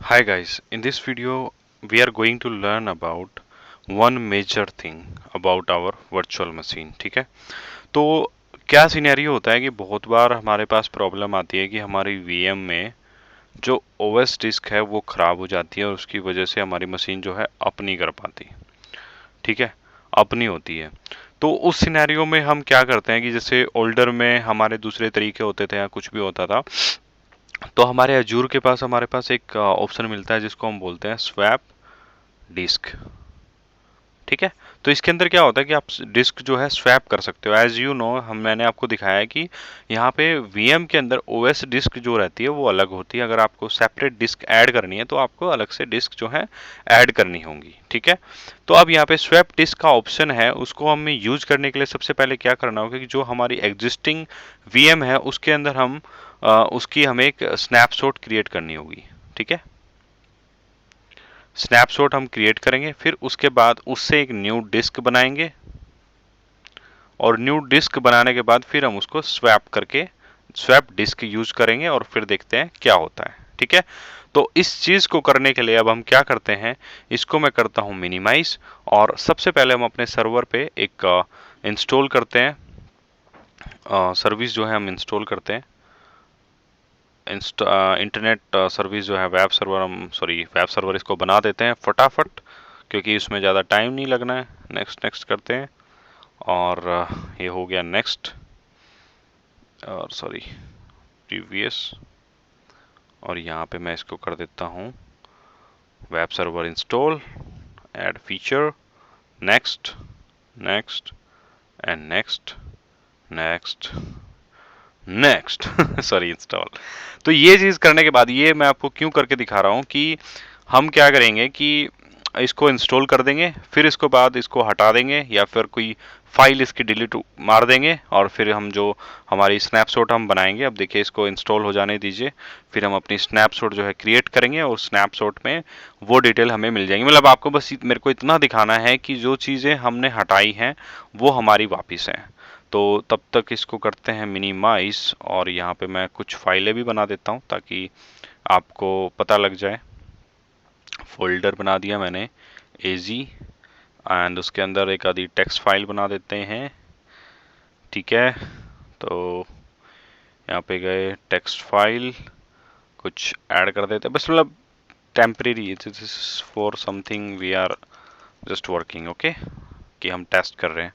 Hi guys, in this video we are going to learn about one major thing about our virtual machine. ठीक है, तो क्या scenario होता है कि बहुत बार हमारे पास प्रॉब्लम आती है कि हमारी वीएम में जो ओएस डिस्क है वो खराब हो जाती है और उसकी वजह से हमारी मशीन जो है अप नहीं कर पाती। ठीक है, अप नहीं होती है। तो उस सिनेरियो में हम क्या करते हैं कि जैसे ओल्डर में हमारे दूसरे तरीके होते थे या कुछ भी होता था, तो हमारे अजूर के पास हमारे पास एक ऑप्शन मिलता है जिसको हम बोलते हैं स्वैप डिस्क। ठीक है, तो इसके अंदर क्या होता है कि आप डिस्क जो है स्वैप कर सकते हो। एज यू नो, हम मैंने आपको दिखाया है कि यहाँ पे वीएम के अंदर ओएस डिस्क जो रहती है वो अलग होती है। अगर आपको सेपरेट डिस्क ऐड करनी है तो आपको अलग से डिस्क जो है ऐड करनी होंगी। ठीक है, तो अब यहाँ पे स्वैप डिस्क का ऑप्शन है, उसको हमें यूज करने के लिए सबसे पहले क्या करना होगा कि जो हमारी एग्जिस्टिंग वीएम है उसके अंदर हम उसकी हमें एक स्नैपशॉट क्रिएट करनी होगी। ठीक है, स्नैपशॉट हम क्रिएट करेंगे, फिर उसके बाद उससे एक न्यू डिस्क बनाएंगे और न्यू डिस्क बनाने के बाद फिर हम उसको स्वैप करके स्वैप डिस्क यूज करेंगे और फिर देखते हैं क्या होता है। ठीक है, तो इस चीज को करने के लिए अब हम क्या करते हैं, इसको मैं करता हूं मिनिमाइज और सबसे पहले हम अपने सर्वर पे एक इंस्टॉल करते हैं, सर्विस जो है हम इंस्टॉल करते हैं। इंटरनेट सर्विस जो है वेब सर्वर, हम वेब सर्वर इसको बना देते हैं फटाफट क्योंकि इसमें ज़्यादा टाइम नहीं लगना है। नेक्स्ट नेक्स्ट करते हैं और ये हो गया नेक्स्ट और प्रीवियस, और यहाँ पे मैं इसको कर देता हूँ web server install, add feature, next next and next next next install. तो ये चीज़ करने के बाद ये मैं आपको क्यों करके दिखा रहा हूँ कि हम क्या करेंगे कि इसको इंस्टॉल कर देंगे, फिर इसको बाद इसको हटा देंगे या फिर कोई फाइल इसकी डिलीट मार देंगे और फिर हम जो हमारी स्नैपशॉट हम बनाएंगे, अब देखिए इसको इंस्टॉल हो जाने दीजिए, फिर हम अपनी स्नैपशॉट जो है क्रिएट करेंगे और स्नैपशॉट में वो डिटेल हमें मिल जाएंगी। मतलब आपको बस मेरे को इतना दिखाना है कि जो चीज़ें हमने हटाई हैं वो हमारी वापस हैं। तो तब तक इसको करते हैं मिनिमाइज और यहाँ पे मैं कुछ फाइलें भी बना देता हूँ ताकि आपको पता लग जाए। फोल्डर बना दिया मैंने एजी एंड उसके अंदर एक आधी टेक्स्ट फाइल बना देते हैं। ठीक है, तो यहाँ पे गए टेक्स्ट फाइल कुछ ऐड कर देते हैं, बस मतलब temporary, this is for something we are just working, okay, कि हम टेस्ट कर रहे हैं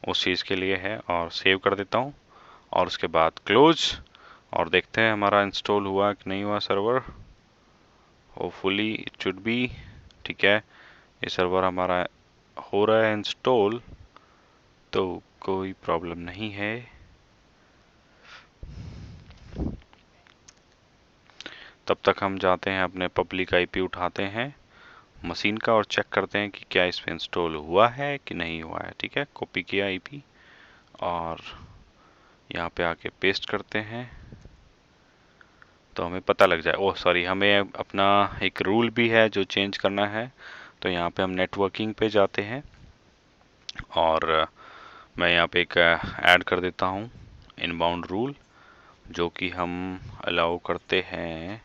उस चीज़ के लिए है। और सेव कर देता हूँ और उसके बाद क्लोज और देखते हैं हमारा इंस्टॉल हुआ कि नहीं हुआ server. Hopefully it should be. ठीक है, ये सर्वर हमारा हो रहा है इंस्टॉल, तो कोई प्रॉब्लम नहीं है। तब तक हम जाते हैं अपने पब्लिक आईपी उठाते हैं मशीन का और चेक करते हैं कि क्या इस पे इंस्टॉल हुआ है कि नहीं हुआ है। ठीक है, कॉपी किया आईपी और यहाँ पे आके पेस्ट करते हैं तो हमें पता लग जाए। ओह सॉरी, हमें अपना एक रूल भी है जो चेंज करना है। तो यहाँ पे हम नेटवर्किंग पे जाते हैं और मैं यहाँ पे एक ऐड कर देता हूँ इनबाउंड रूल, जो कि हम अलाउ करते हैं।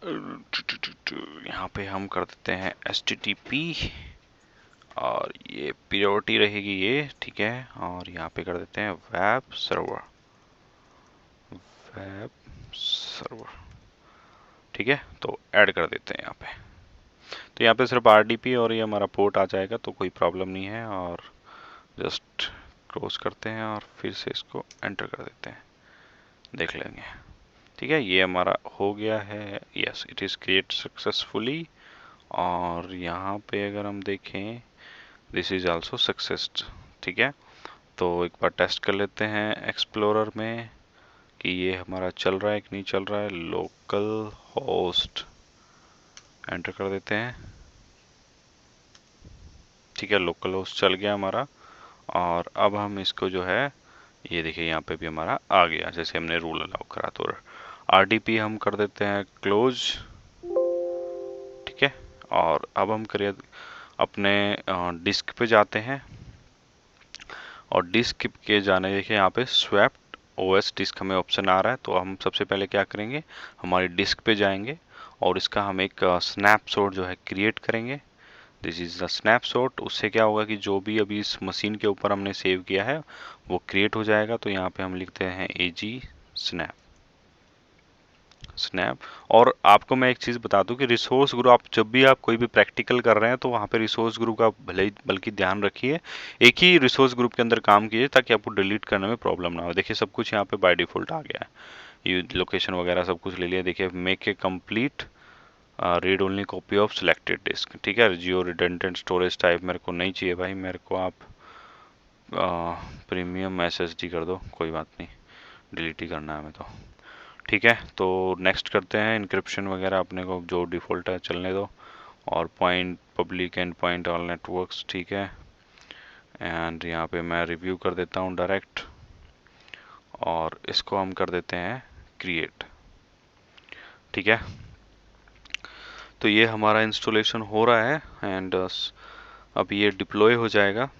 यहाँ पे हम कर देते हैं HTTP और ये प्रायोरिटी रहेगी ये। ठीक है, और यहाँ पे कर देते हैं वेब सर्वर, वेब सर्वर। ठीक है, तो ऐड कर देते हैं यहाँ पे। तो यहाँ पे सिर्फ RDP और ये हमारा पोर्ट आ जाएगा तो कोई प्रॉब्लम नहीं है। और जस्ट क्लोज करते हैं और फिर से इसको एंटर कर देते हैं, देख लेंगे। ठीक है, ये हमारा हो गया है, yes it is create successfully. और यहाँ पे अगर हम देखें दिस इज आल्सो सक्सेस्ड। ठीक है, तो एक बार टेस्ट कर लेते हैं एक्सप्लोरर में कि ये हमारा चल रहा है कि नहीं चल रहा है। लोकल होस्ट एंटर कर देते हैं। ठीक है, लोकल होस्ट चल गया हमारा। और अब हम इसको जो है, ये देखिए यहाँ पे भी हमारा आ गया जैसे हमने रूल अलाउ करा। तो RDP हम कर देते हैं क्लोज। ठीक है, और अब हम करिए अपने डिस्क पे जाते हैं और डिस्क के जाने देखिए यहाँ पे स्वैप्ड OS डिस्क हमें ऑप्शन आ रहा है, तो हम सबसे पहले क्या करेंगे, हमारी डिस्क पे जाएंगे और इसका हम एक स्नैपशॉट जो है क्रिएट करेंगे। This is the snapshot. उससे क्या होगा कि जो भी अभी इस मशीन के ऊपर हमने सेव किया है वो क्रिएट हो जाएगा। तो यहाँ पे हम लिखते हैं AG स्नैप। और आपको मैं एक चीज़ बता दूं कि रिसोर्स ग्रुप, आप जब भी आप कोई भी प्रैक्टिकल कर रहे हैं तो वहाँ पे रिसोर्स ग्रुप का भले ही बल्कि ध्यान रखिए, एक ही रिसोर्स ग्रुप के अंदर काम कीजिए ताकि आपको डिलीट करने में प्रॉब्लम ना हो। देखिए सब कुछ यहाँ पे बाय डिफॉल्ट आ गया है, ये लोकेशन वगैरह सब कुछ ले लिया। देखिए make a complete read only copy of selected disk, ठीक है। जियो रिडंडेंट स्टोरेज टाइप मेरे को नहीं चाहिए भाई, मेरे को आप प्रीमियम SSD कर दो, कोई बात नहीं, डिलीट ही करना है हमें तो, ठीक है। तो नेक्स्ट करते हैं, इंक्रिप्शन वगैरह अपने को जो डिफ़ॉल्ट है चलने दो, और point public and point all networks, ठीक है। एंड यहाँ पे मैं रिव्यू कर देता हूँ डायरेक्ट, और इसको हम कर देते हैं क्रिएट, ठीक है। तो ये हमारा इंस्टॉलेशन हो रहा है एंड अब ये डिप्लॉय हो जाएगा।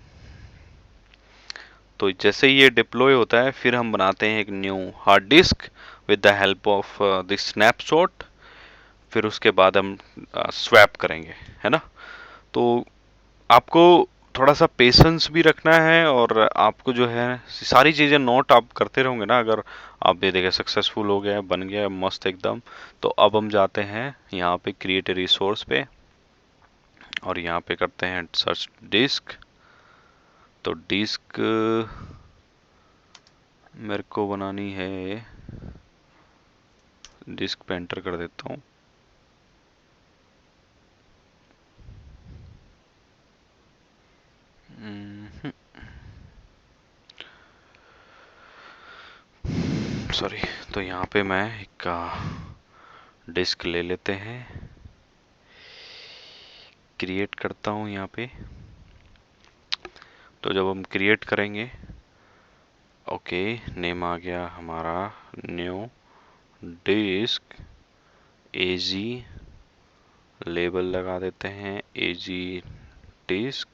तो जैसे ही ये डिप्लॉय होता है फिर हम बनाते हैं एक new hard disk with the help of this snapshot. फिर उसके बाद हम स्वैप करेंगे, है ना। तो आपको थोड़ा सा पेशेंस भी रखना है और आपको जो है सारी चीज़ें नोट आप करते रहोगे ना। अगर आप ये देखें सक्सेसफुल हो गया, बन गया मस्त एकदम, तो अब हम जाते हैं यहाँ पे क्रिएट ए रिसोर्स पे और यहाँ पे करते हैं सर्च डिस्क। तो डिस्क मेरे को बनानी है, डिस्क पे एंटर कर देता हूँ। सॉरी, तो यहाँ पे मैं एक डिस्क ले लेते हैं, क्रिएट करता हूँ यहाँ पे। तो जब हम क्रिएट करेंगे, ओके, नेम आ गया हमारा न्यू डिस्क AG, लेबल लगा देते हैं AG डिस्क,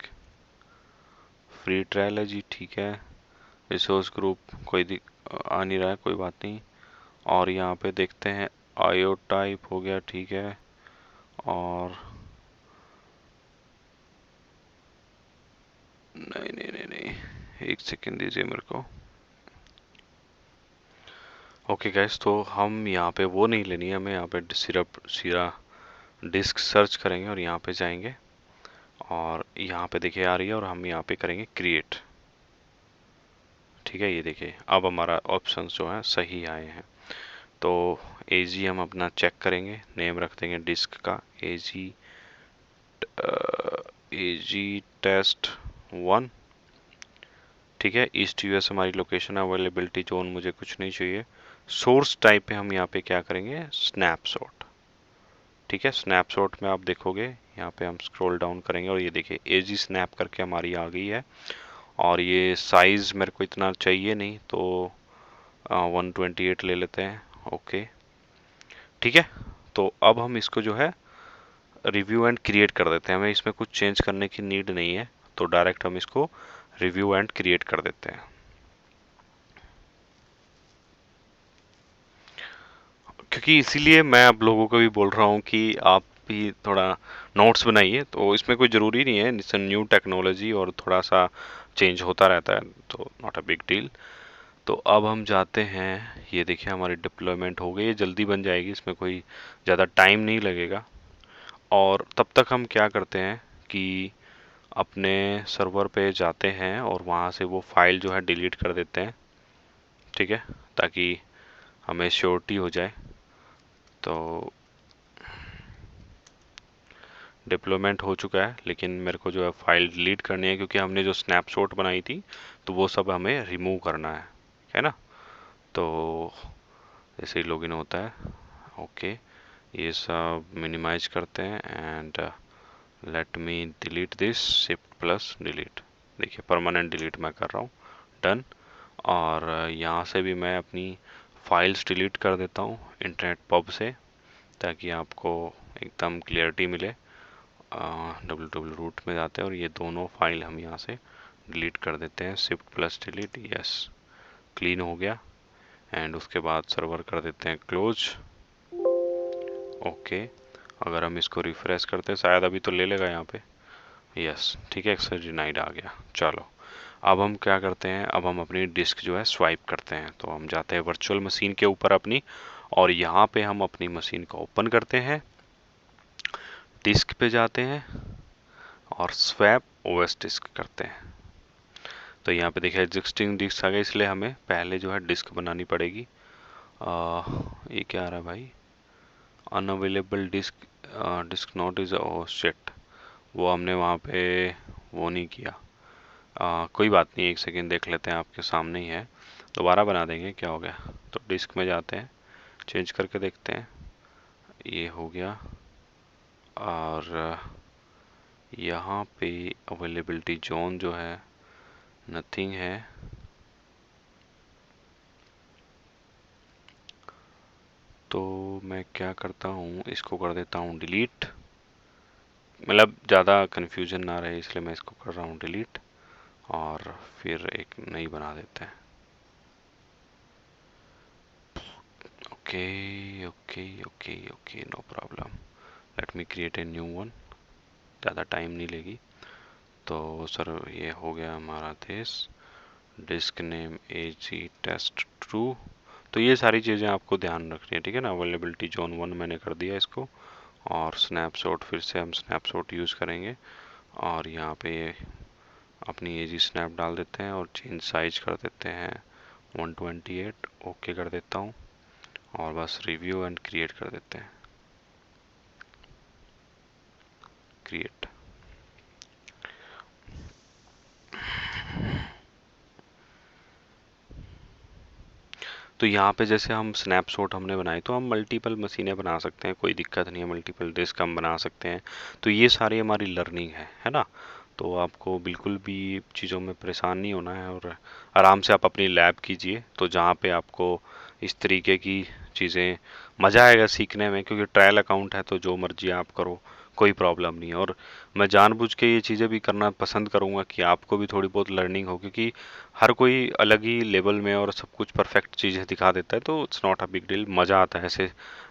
फ्री ट्रायल है जी, ठीक है। रिसोर्स ग्रुप कोई आ नहीं रहा है, कोई बात नहीं। और यहाँ पे देखते हैं IO टाइप हो गया, ठीक है। और नहीं नहीं नहीं नहीं, एक सेकेंड दीजिए मेरे को। ओके गैस, तो हम यहाँ पे वो नहीं लेनी है हमें, यहाँ पे सिर्फ सीधा डिस्क सर्च करेंगे और यहाँ पे जाएंगे और यहाँ पे देखिए आ रही है और हम यहाँ पे करेंगे क्रिएट, ठीक है। ये देखिए अब हमारा ऑप्शंस जो हैं सही आए हैं। तो AG हम अपना चेक करेंगे, नेम रख देंगे डिस्क का AG टेस्ट 1, ठीक है। ईस्ट US हमारी लोकेशन है, अवेलेबिलिटी जोन मुझे कुछ नहीं चाहिए। सोर्स टाइप पे हम यहाँ पे क्या करेंगे, स्नैपशॉट, ठीक है। स्नैपशॉट में आप देखोगे यहाँ पे हम स्क्रॉल डाउन करेंगे और ये देखिए AG स्नैप करके हमारी आ गई है। और ये साइज़ मेरे को इतना चाहिए नहीं, तो 128 ले लेते हैं, ओके, ठीक है। तो अब हम इसको जो है रिव्यू एंड क्रिएट कर देते हैं, हमें इसमें कुछ चेंज करने की नीड नहीं है, तो डायरेक्ट हम इसको रिव्यू एंड क्रिएट कर देते हैं। क्योंकि इसीलिए मैं आप लोगों को भी बोल रहा हूँ कि आप भी थोड़ा नोट्स बनाइए, तो इसमें कोई ज़रूरी नहीं है, इट्स न्यू टेक्नोलॉजी और थोड़ा सा चेंज होता रहता है, तो नॉट अ बिग डील। तो अब हम जाते हैं, ये देखिए हमारी डिप्लॉयमेंट हो गई, ये जल्दी बन जाएगी, इसमें कोई ज़्यादा टाइम नहीं लगेगा। और तब तक हम क्या करते हैं कि अपने सर्वर पे जाते हैं और वहाँ से वो फाइल जो है डिलीट कर देते हैं, ठीक है, ताकि हमें श्योरिटी हो जाए। तो डिप्लॉयमेंट हो चुका है, लेकिन मेरे को जो है फाइल डिलीट करनी है क्योंकि हमने जो स्नैपशॉट बनाई थी तो वो सब हमें रिमूव करना है ना। तो जैसे ही लॉगिन होता है, ओके, ये सब मिनिमाइज करते हैं and let me delete this, shift plus delete, देखिए परमानेंट डिलीट मैं कर रहा हूँ, डन। और यहाँ से भी मैं अपनी फाइल्स डिलीट कर देता हूँ इंटरनेट पब से, ताकि आपको एकदम क्लियरिटी मिले। www रूट में जाते हैं और ये दोनों फाइल हम यहाँ से डिलीट कर देते हैं, shift plus delete, yes, clean हो गया। एंड उसके बाद सर्वर कर देते हैं क्लोज। ओके, अगर हम इसको रिफ्रेश करते हैं शायद अभी तो ले लेगा यहाँ पे। यस, ठीक है, एक्सेस डिनाइड आ गया। चलो अब हम क्या करते हैं, अब हम अपनी डिस्क जो है स्वाइप करते हैं। तो हम जाते हैं वर्चुअल मशीन के ऊपर अपनी, और यहाँ पे हम अपनी मशीन को ओपन करते हैं, डिस्क पे जाते हैं और स्वैप ओएस डिस्क करते हैं। तो यहाँ पे देखिए एग्जिस्टिंग डिस्क आ गया, इसलिए हमें पहले जो है डिस्क बनानी पड़ेगी। ये क्या आ रहा है भाई, unavailable disk, disk not is oh shit, वो हमने वहाँ पे वो नहीं किया। कोई बात नहीं, एक सेकेंड देख लेते हैं, आपके सामने ही है, दोबारा बना देंगे, क्या हो गया। तो डिस्क में जाते हैं, चेंज करके देखते हैं, ये हो गया। और यहाँ पे अवेलेबिलिटी जोन जो है नथिंग है, तो मैं क्या करता हूँ, इसको कर देता हूँ डिलीट, मतलब ज़्यादा कन्फ्यूजन ना रहे इसलिए मैं इसको कर रहा हूँ डिलीट, और फिर एक नई बना देते हैं। Okay okay okay okay, no problem, let me create a new one, ज़्यादा टाइम नहीं लेगी। तो सर ये हो गया हमारा देश, disk name AG test true. तो ये सारी चीज़ें आपको ध्यान रखनी है, ठीक है ना। अवेलेबिलिटी जोन 1 मैंने कर दिया इसको, और स्नैपशॉट फिर से हम स्नैपशॉट यूज़ करेंगे, और यहाँ पे अपनी AG स्नैप डाल देते हैं और चेंज साइज कर देते हैं 128। ओके कर देता हूँ, और बस रिव्यू एंड क्रिएट कर देते हैं, क्रिएट। तो यहाँ पे जैसे हम स्नैपशॉट हमने बनाए, तो हम मल्टीपल मशीनें बना सकते हैं, कोई दिक्कत नहीं है, मल्टीपल डिस्क हम बना सकते हैं। तो ये सारी हमारी लर्निंग है ना। तो आपको बिल्कुल भी चीज़ों में परेशान नहीं होना है, और आराम से आप अपनी लैब कीजिए, तो जहाँ पे आपको इस तरीके की चीज़ें मज़ा आएगा सीखने में, क्योंकि ट्रायल अकाउंट है तो जो मर्जी आप करो, कोई प्रॉब्लम नहीं है। और मैं जानबूझ के ये चीज़ें भी करना पसंद करूँगा कि आपको भी थोड़ी बहुत लर्निंग हो, क्योंकि हर कोई अलग ही लेवल में और सब कुछ परफेक्ट चीज़ें दिखा देता है, तो it's not a big deal, मज़ा आता है ऐसे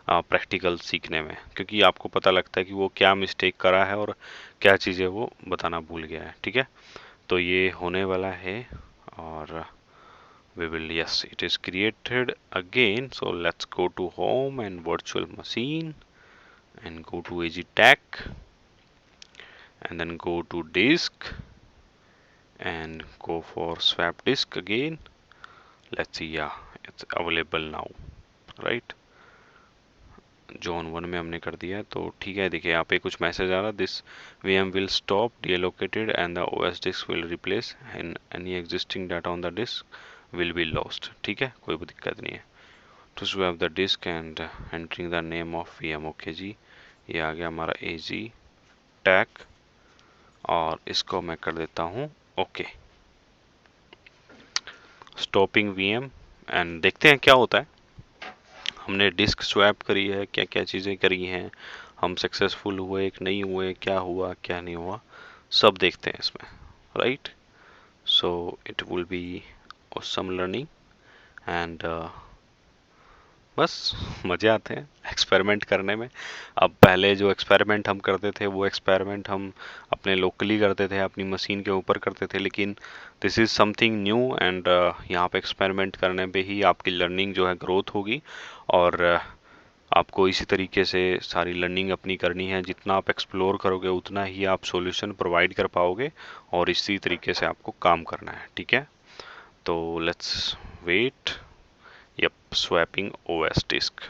प्रैक्टिकल सीखने में, क्योंकि आपको पता लगता है कि वो क्या मिस्टेक करा है और क्या चीज़ें वो बताना भूल गया है, ठीक है। तो ये होने वाला है, और we will, yes, it is created again. So let's go to home and virtual machine and go to AG tag and then go to disk and go for swap disk again. Let's see, yeah, it's available now, right? Zone 1 में हमने कर दिया है, तो ठीक है। देखिए यहाँ पे कुछ मैसेज आ रहा, this VM will stop deallocated and the OS disk will replace and any existing data on the disk will be lost। ठीक है, कोई भी दिक्कत नहीं है। to swap the disk and entering the name of VM। Okay ji, ये आ गया हमारा AG tag, और इसको मैं कर देता हूँ ओके, स्टॉपिंग VM, एंड देखते हैं क्या होता है। हमने डिस्क स्वैप करी है, क्या क्या चीज़ें करी हैं, हम सक्सेसफुल हुए कि नहीं हुए, क्या हुआ क्या नहीं हुआ, सब देखते हैं इसमें, right. So it will be awesome learning, and बस मज़े आते हैं एक्सपेरिमेंट करने में। अब पहले जो एक्सपेरिमेंट हम करते थे, वो एक्सपेरिमेंट हम अपने लोकली करते थे, अपनी मशीन के ऊपर करते थे, लेकिन this is something new, and यहाँ पे एक्सपेरिमेंट करने पे ही आपकी लर्निंग जो है ग्रोथ होगी, और आपको इसी तरीके से सारी लर्निंग अपनी करनी है। जितना आप एक्सप्लोर करोगे उतना ही आप सॉल्यूशन प्रोवाइड कर पाओगे, और इसी तरीके से आपको काम करना है, ठीक है। तो let's wait, yup, swapping OS disk,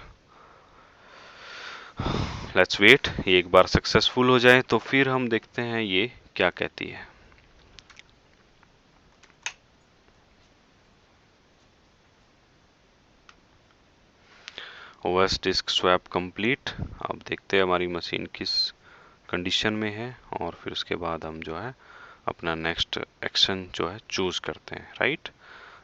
let's wait, ये एक बार सक्सेसफुल हो जाए तो फिर हम देखते हैं ये क्या कहती है। OS disk swap complete. अब देखते हैं हमारी मशीन किस कंडीशन में है, और फिर उसके बाद हम जो है अपना नेक्स्ट एक्शन जो है चूज करते हैं, राइट।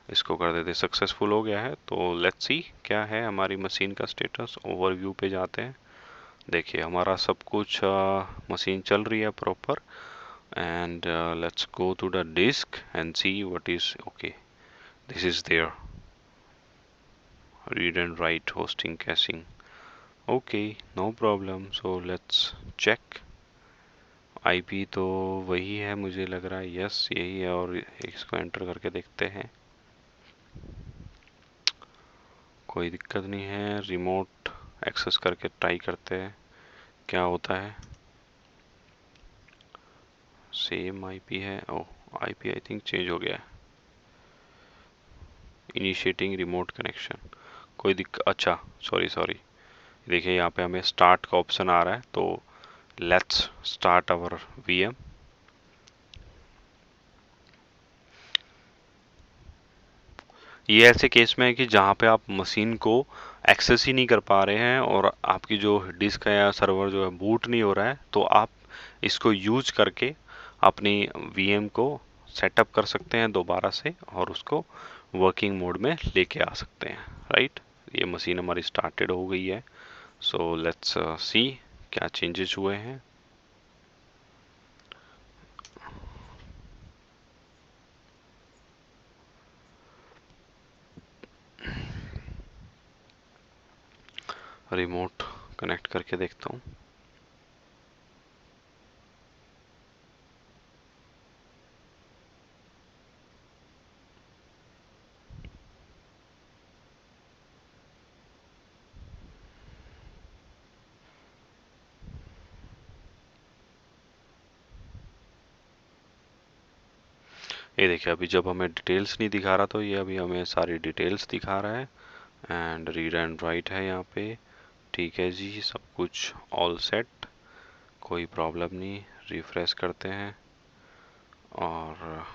इसको कर देते, सक्सेसफुल हो गया है। तो लेट्स सी क्या है हमारी मशीन का स्टेटस। ओवरव्यू पे जाते हैं, देखिए हमारा सब कुछ मशीन चल रही है proper, and let's go to the disk and see what is okay, this is there. read and write hosting caching. Okay, no problem. So let's check. IP तो वही है मुझे लग रहा है, यस यही है, और इसको एंटर करके देखते हैं। कोई दिक्कत नहीं है, रिमोट एक्सेस करके ट्राई करते हैं क्या होता है। सेम आईपी है, ओह आईपी आई थिंक चेंज हो गया है। इनिशिएटिंग रिमोट कनेक्शन, कोई दिक्कत, अच्छा सॉरी देखिए यहाँ पे हमें स्टार्ट का ऑप्शन आ रहा है, तो लेट्स स्टार्ट आवर वीएम। ये ऐसे केस में है कि जहाँ पे आप मशीन को एक्सेस ही नहीं कर पा रहे हैं और आपकी जो डिस्क है या सर्वर जो है बूट नहीं हो रहा है, तो आप इसको यूज करके अपनी वीएम को सेटअप कर सकते हैं दोबारा से और उसको वर्किंग मोड में लेके आ सकते हैं, राइट। ये मशीन हमारी स्टार्टेड हो गई है। सो लेट्स सी क्या चेंजेस हुए हैं। रिमोट कनेक्ट करके देखता हूँ। ये देखिए अभी जब हमें डिटेल्स नहीं दिखा रहा, तो ये अभी हमें सारी डिटेल्स दिखा रहा है। एंड रीड एंड राइट है यहाँ पे। ठीक है जी, सब कुछ ऑल सेट, कोई प्रॉब्लम नहीं। रिफ्रेश करते हैं और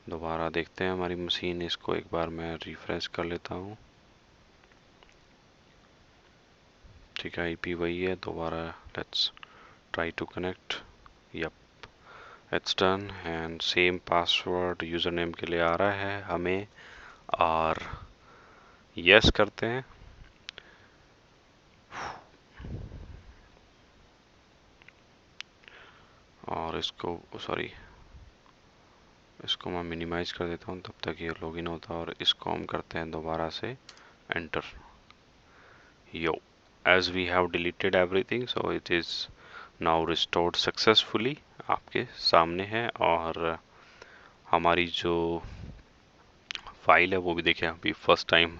दोबारा देखते हैं हमारी मशीन। इसको एक बार मैं रिफ्रेश कर लेता हूँ। ठीक है, आईपी वही है। दोबारा let's try to connect. Yup, it's done. And same password user name के लिए आ रहा है हमें, और यस करते हैं। और इसको इसको मैं मिनिमाइज कर देता हूँ, तब तक ये लॉगिन होता है। और इसको हम करते हैं दोबारा से enter. Yo, as we have deleted everything, so it is now restored successfully। आपके सामने है। और हमारी जो फाइल है वो भी देखिए, अभी फर्स्ट टाइम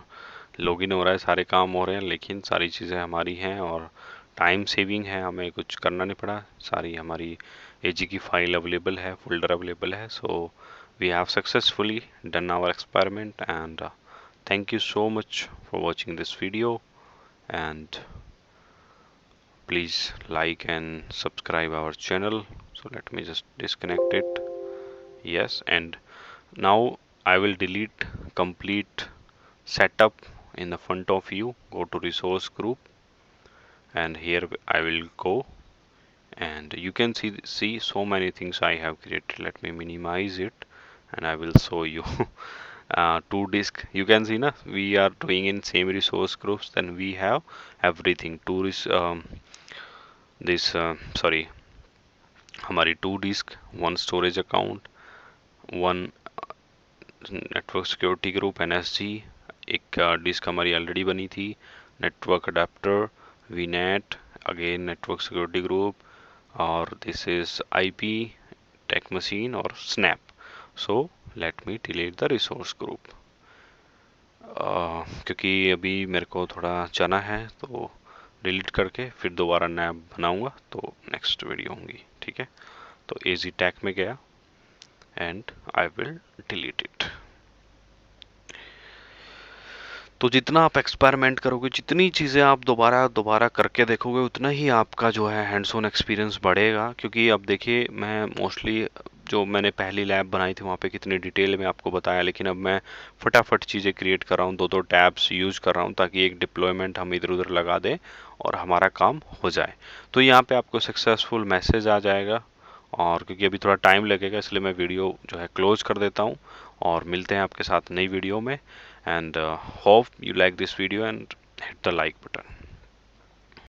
लॉगिन हो रहा है, सारे काम हो रहे हैं, लेकिन सारी चीज़ें हमारी हैं और टाइम सेविंग है, हमें कुछ करना नहीं पड़ा। सारी हमारी एजी की फाइल अवेलेबल है, फोल्डर अवेलेबल है। So we have successfully done our experiment and thank you so much for watching this video, and please like and subscribe our channel. So let me just disconnect it. Yes, and now I will delete complete setup in the front of you. Go to resource group, and here I will go, and you can see so many things I have created. Let me minimize it and I will show you. Two disk, you can see na, we are doing in same resource groups, then we have everything. Sorry, हमारी 2 disk, 1 storage account, 1 network security group NSG, एक disk हमारी already बनी थी, network adapter, VNet, again network security group, और this is IP tech machine और snap. So let me delete the resource group, क्योंकि अभी मेरे को थोड़ा जाना है, तो डिलीट करके फिर दोबारा नया बनाऊंगा, तो नेक्स्ट वीडियो होंगी। ठीक है, तो एजी टैक में गया and I will delete it. तो जितना आप एक्सपेरिमेंट करोगे, जितनी चीज़ें आप दोबारा करके देखोगे, उतना ही आपका जो है हैंड्स ऑन एक्सपीरियंस बढ़ेगा। क्योंकि अब देखिए, मैं मोस्टली जो मैंने पहली लैब बनाई थी वहाँ पे कितनी डिटेल में आपको बताया, लेकिन अब मैं फटाफट चीज़ें क्रिएट कर रहा हूँ, 2 टैब्स यूज़ कर रहा हूँ, ताकि एक डिप्लॉयमेंट हम इधर उधर लगा दें और हमारा काम हो जाए। तो यहाँ पे आपको सक्सेसफुल मैसेज आ जाएगा। और क्योंकि अभी थोड़ा टाइम लगेगा, इसलिए मैं वीडियो जो है क्लोज कर देता हूँ, और मिलते हैं आपके साथ नई वीडियो में। And hope you like this video and hit the like button.